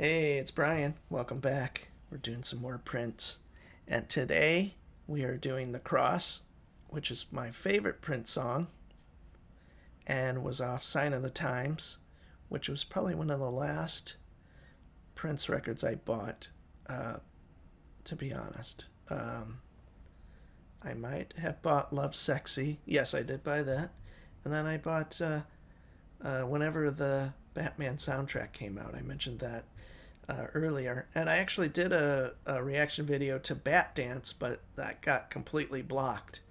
Hey, it's Brian. Welcome back. We're doing some more Prince. And today we are doing The Cross, which is my favorite Prince song and was off Sign of the Times, which was probably one of the last Prince records I bought, uh, to be honest. I might have bought Love Sexy. Yes, I did buy that. And then I bought whenever the Batman soundtrack came out. I mentioned that earlier. And I actually did a reaction video to Bat Dance, but that got completely blocked.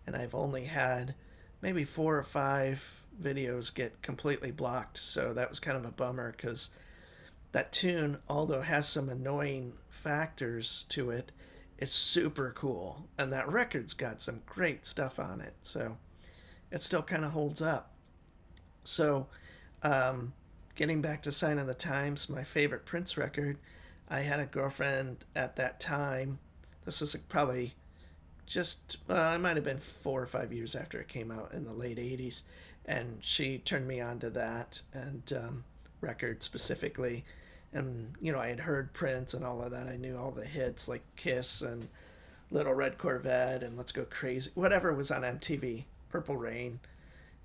And I've only had maybe 4 or 5 videos get completely blocked. So that was kind of a bummer because that tune, although has some annoying factors to it, it's super cool. And that record's got some great stuff on it. So it still kind of holds up. So, um, getting back to Sign of the Times, my favorite Prince record, I had a girlfriend at that time. This is probably just, it might have been 4 or 5 years after it came out in the late 80s. And she turned me on to that and record specifically. And, I had heard Prince and all of that. I knew all the hits like Kiss and Little Red Corvette and Let's Go Crazy, whatever was on MTV, Purple Rain,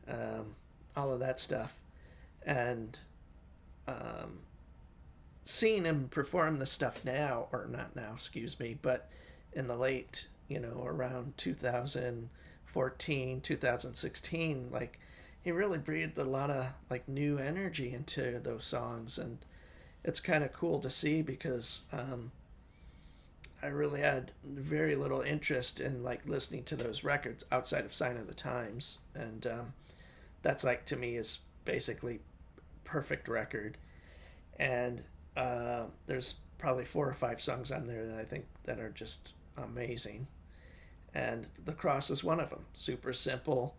um, all of that stuff. And um, seeing him perform the stuff now, or not now, excuse me, but in the late, around 2014, 2016, like he really breathed a lot of like new energy into those songs. And it's kind of cool to see because I really had very little interest in like listening to those records outside of Sign of the Times. And that's like to me is basically perfect record. And there's probably 4 or 5 songs on there that I think that are just amazing. And The Cross is one of them. Super simple.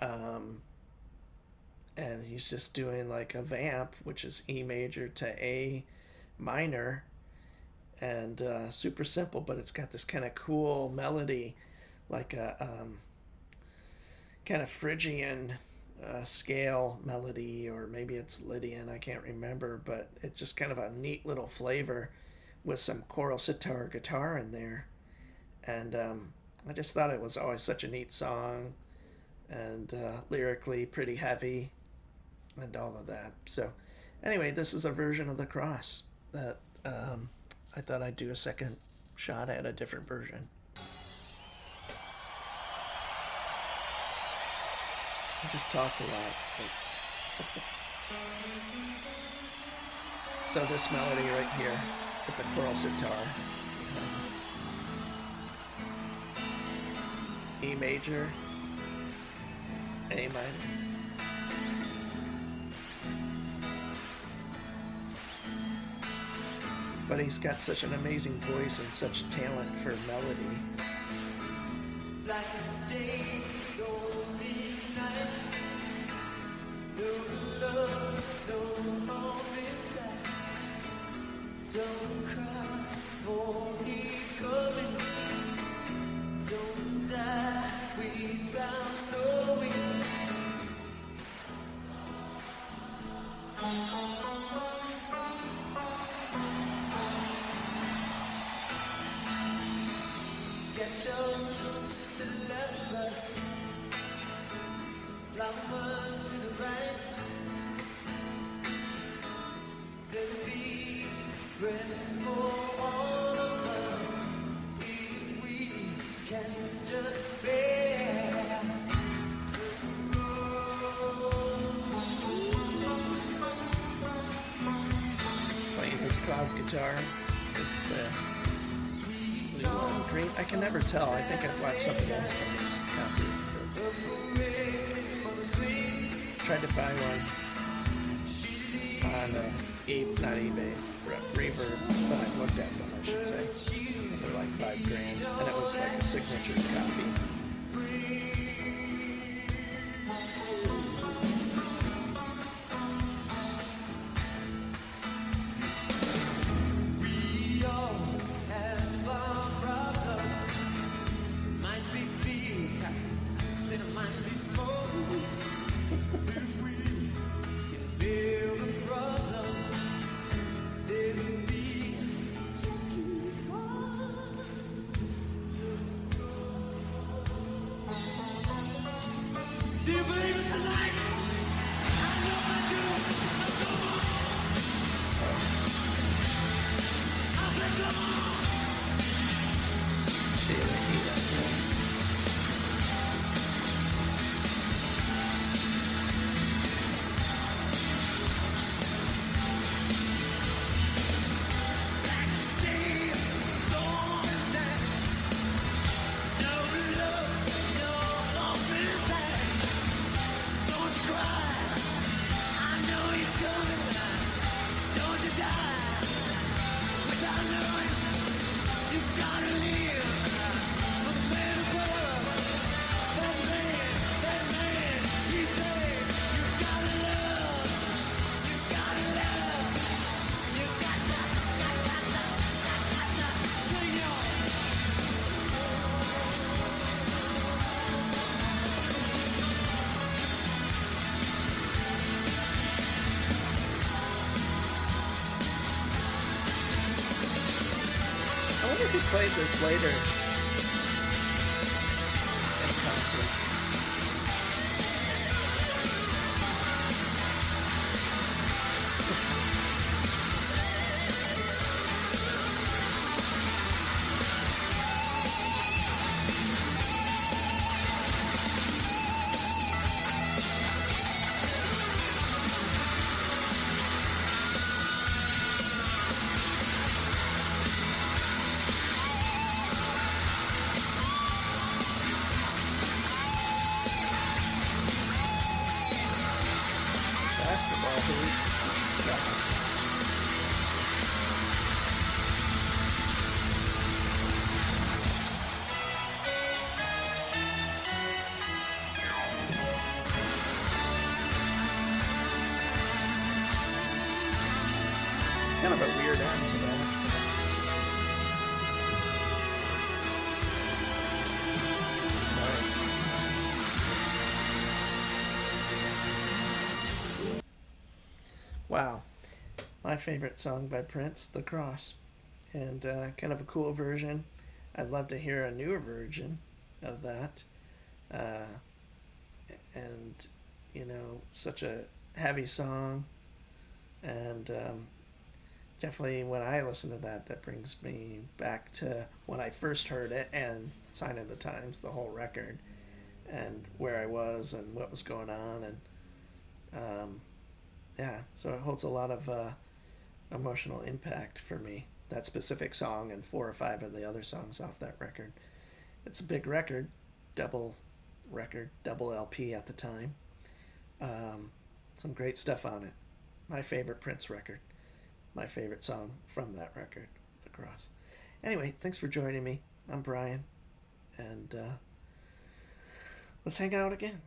Um, and he's just doing like a vamp, which is E major to A minor, and super simple, but it's got this kind of cool melody, like a kind of Phrygian scale melody, or maybe it's Lydian, I can't remember, but it's just kind of a neat little flavor with some choral sitar guitar in there. And I just thought it was always such a neat song and lyrically pretty heavy and all of that. So, anyway, this is a version of The Cross that I thought I'd do a second shot at a different version. I just talked a lot. So this melody right here with the choral sitar, E major, A minor. But he's got such an amazing voice and such talent for melody. Like a day, night, no love, no home inside. Don't cry, for he's coming. Don't die without knowing. Ghettos to the left of us, flowers to the right. There'll be bread for all of us if we can just bear. Playing his cloud guitar, it's the green. I can never tell. I think I've watched something else from this concert. Tried to buy one on not eBay, Reverb, but I looked at them, I should say. They're like $5,000, and it was like a signature copy. if he played this later in concerts. Basketball hoop. Yeah. Kind of a weird end to that. Nice. Wow. My favorite song by Prince, The Cross. And kind of a cool version. I'd love to hear a newer version of that. Uh, and, such a heavy song. And definitely when I listen to that, that brings me back to when I first heard it and Sign of the Times, the whole record, and where I was and what was going on. And yeah, so it holds a lot of emotional impact for me. That specific song and 4 or 5 of the other songs off that record. It's a big record, double LP at the time. Some great stuff on it. My favorite Prince record. My favorite song from that record, The Cross. Anyway, thanks for joining me. I'm Brian, and let's hang out again.